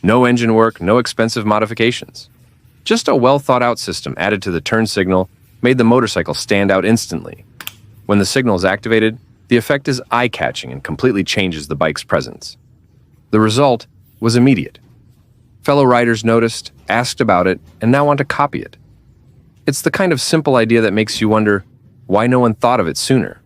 No engine work, no expensive modifications. Just a well-thought-out system added to the turn signal made the motorcycle stand out instantly. When the signal is activated, the effect is eye-catching and completely changes the bike's presence. The result was immediate. Fellow riders noticed, asked about it, and now want to copy it. It's the kind of simple idea that makes you wonder why no one thought of it sooner.